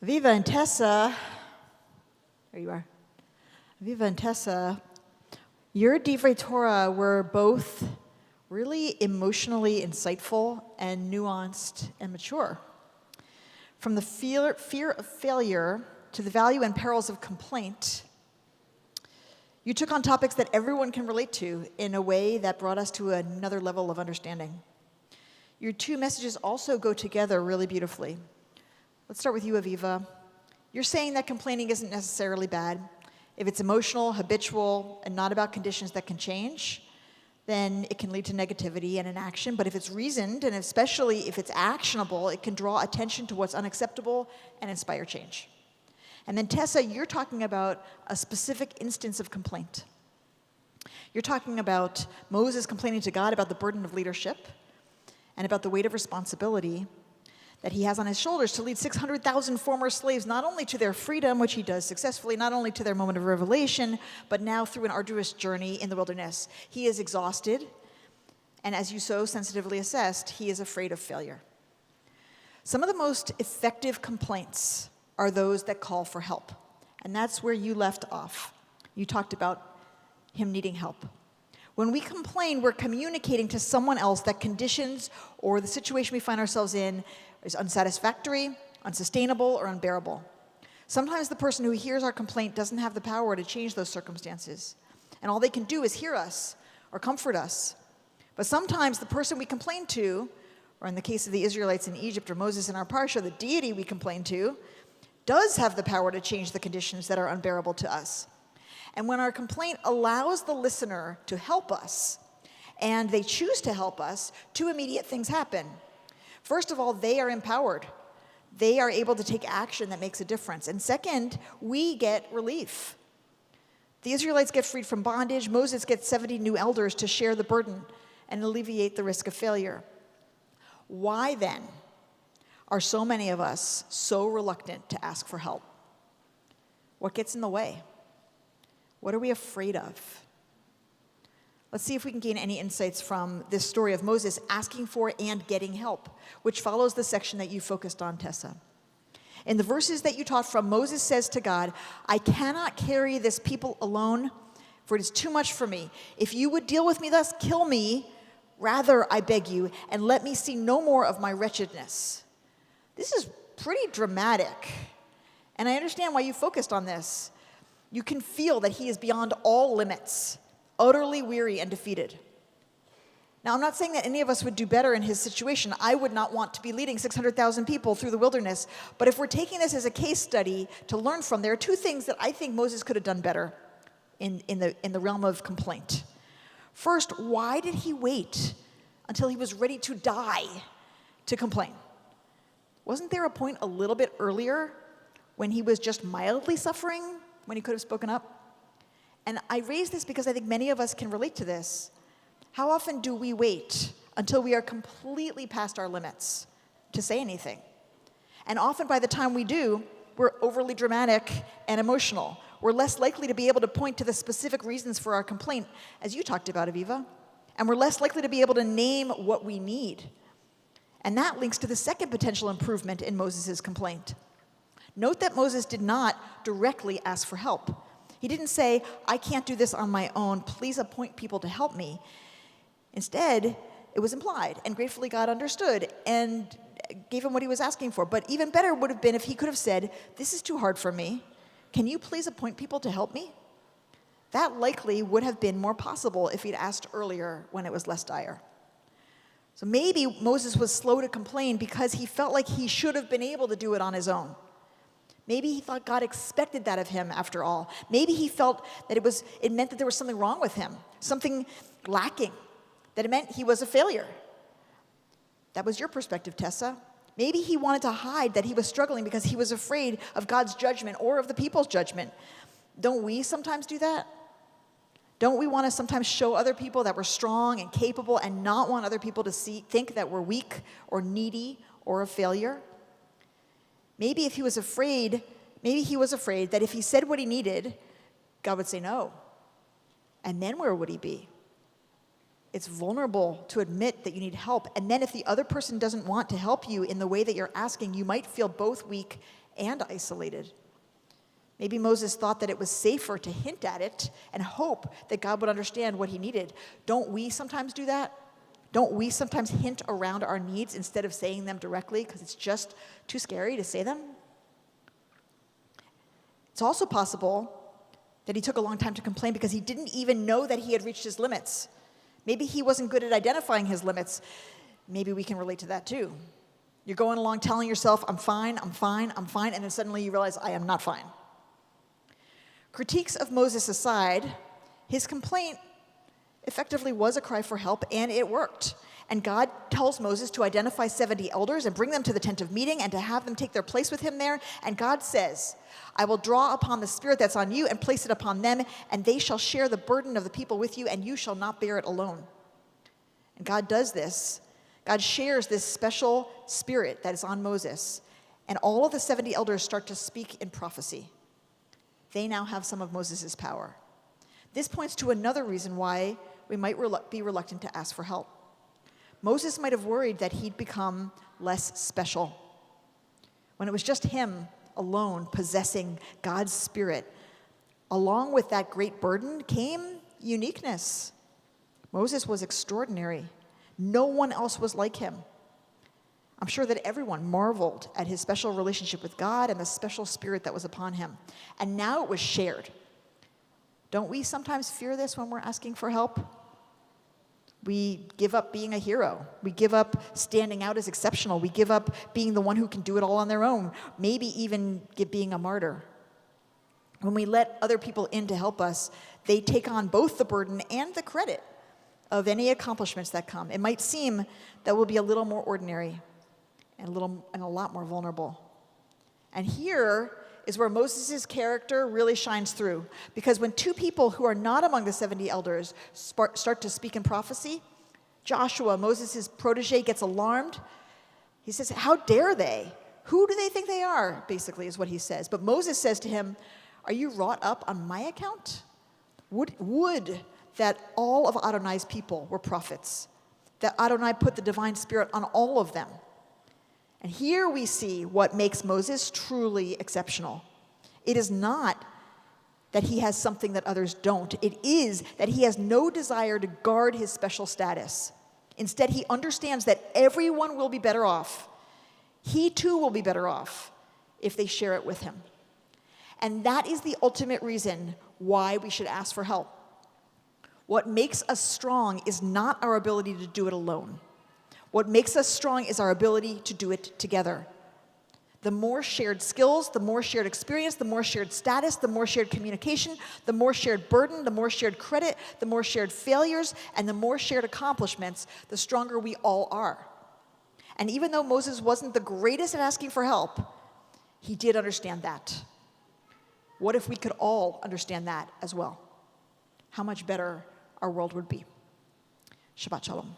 Aviva and Tessa, there you are. Aviva and Tessa, your Divrei Torah were both really emotionally insightful and nuanced and mature. From the fear of failure to the value and perils of complaint, you took on topics that everyone can relate to in a way that brought us to another level of understanding. Your two messages also go together really beautifully. Let's start with you, Aviva. You're saying that complaining isn't necessarily bad. If it's emotional, habitual, and not about conditions that can change, then it can lead to negativity and inaction. But if it's reasoned, and especially if it's actionable, it can draw attention to what's unacceptable and inspire change. And then Tessa, you're talking about a specific instance of complaint. You're talking about Moses complaining to God about the burden of leadership and about the weight of responsibility that he has on his shoulders to lead 600,000 former slaves not only to their freedom, which he does successfully, not only to their moment of revelation, but now through an arduous journey in the wilderness. He is exhausted, and as you so sensitively assessed, he is afraid of failure. Some of the most effective complaints are those that call for help, and that's where you left off. You talked about him needing help. When we complain, we're communicating to someone else that conditions or the situation we find ourselves in is unsatisfactory, unsustainable, or unbearable. Sometimes the person who hears our complaint doesn't have the power to change those circumstances, and all they can do is hear us or comfort us. But sometimes the person we complain to, or in the case of the Israelites in Egypt or Moses in our parsha, the deity we complain to, does have the power to change the conditions that are unbearable to us. And when our complaint allows the listener to help us, and they choose to help us, two immediate things happen. First of all, they are empowered. They are able to take action that makes a difference. And second, we get relief. The Israelites get freed from bondage. Moses gets 70 new elders to share the burden and alleviate the risk of failure. Why then are so many of us so reluctant to ask for help? What gets in the way? What are we afraid of? Let's see if we can gain any insights from this story of Moses asking for and getting help, which follows the section that you focused on, Tessa. In the verses that you taught from, Moses says to God, "I cannot carry this people alone, for it is too much for me. If you would deal with me thus, kill me. Rather, I beg you, and let me see no more of my wretchedness." This is pretty dramatic, and I understand why you focused on this. You can feel that he is beyond all limits, utterly weary and defeated. Now, I'm not saying that any of us would do better in his situation. I would not want to be leading 600,000 people through the wilderness. But if we're taking this as a case study to learn from, there are two things that I think Moses could have done better in the realm of complaint. First, why did he wait until he was ready to die to complain? Wasn't there a point a little bit earlier when he was just mildly suffering, when he could have spoken up? And I raise this because I think many of us can relate to this. How often do we wait until we are completely past our limits to say anything? And often by the time we do, we're overly dramatic and emotional. We're less likely to be able to point to the specific reasons for our complaint, as you talked about, Aviva. And we're less likely to be able to name what we need. And that links to the second potential improvement in Moses' complaint. Note that Moses did not directly ask for help. He didn't say, "I can't do this on my own, please appoint people to help me." Instead, it was implied, and gratefully God understood and gave him what he was asking for. But even better would have been if he could have said, "This is too hard for me. Can you please appoint people to help me?" That likely would have been more possible if he'd asked earlier when it was less dire. So maybe Moses was slow to complain because he felt like he should have been able to do it on his own. Maybe he thought God expected that of him after all. Maybe he felt that it meant that there was something wrong with him, something lacking, that it meant he was a failure. That was your perspective, Tessa. Maybe he wanted to hide that he was struggling because he was afraid of God's judgment or of the people's judgment. Don't we sometimes do that? Don't we want to sometimes show other people that we're strong and capable and not want other people to think that we're weak or needy or a failure? Maybe he was afraid that if he said what he needed, God would say no. And then where would he be? It's vulnerable to admit that you need help. And then if the other person doesn't want to help you in the way that you're asking, you might feel both weak and isolated. Maybe Moses thought that it was safer to hint at it and hope that God would understand what he needed. Don't we sometimes do that? Don't we sometimes hint around our needs instead of saying them directly because it's just too scary to say them? It's also possible that he took a long time to complain because he didn't even know that he had reached his limits. Maybe he wasn't good at identifying his limits. Maybe we can relate to that too. You're going along telling yourself, I'm fine, I'm fine, I'm fine, and then suddenly you realize, I am not fine. Critiques of Moses aside, his complaint effectively was a cry for help, and it worked. And God tells Moses to identify 70 elders and bring them to the tent of meeting and to have them take their place with him there. And God says, I will draw upon the spirit that's on you and place it upon them, and they shall share the burden of the people with you, and you shall not bear it alone. And God does this. God shares this special spirit that is on Moses, and all of the 70 elders start to speak in prophecy. They now have some of Moses' power. This points to another reason why we might be reluctant to ask for help. Moses might have worried that he'd become less special. When it was just him alone possessing God's Spirit, along with that great burden came uniqueness. Moses was extraordinary. No one else was like him. I'm sure that everyone marveled at his special relationship with God and the special spirit that was upon him. And now it was shared. Don't we sometimes fear this when we're asking for help? We give up being a hero. We give up standing out as exceptional. We give up being the one who can do it all on their own, maybe even being a martyr. When we let other people in to help us, they take on both the burden and the credit of any accomplishments that come. It might seem that we'll be a little more ordinary and a lot more vulnerable. And here is where Moses' character really shines through. Because when two people who are not among the 70 elders start to speak in prophecy, Joshua, Moses' protege, gets alarmed. He says, how dare they? Who do they think they are? Basically is what he says. But Moses says to him, are you wrought up on my account? Would that all of Adonai's people were prophets, that Adonai put the divine spirit on all of them. And here we see what makes Moses truly exceptional. It is not that he has something that others don't. It is that he has no desire to guard his special status. Instead, he understands that everyone will be better off. He too will be better off if they share it with him. And that is the ultimate reason why we should ask for help. What makes us strong is not our ability to do it alone. What makes us strong is our ability to do it together. The more shared skills, the more shared experience, the more shared status, the more shared communication, the more shared burden, the more shared credit, the more shared failures, and the more shared accomplishments, the stronger we all are. And even though Moses wasn't the greatest at asking for help, he did understand that. What if we could all understand that as well? How much better our world would be. Shabbat shalom.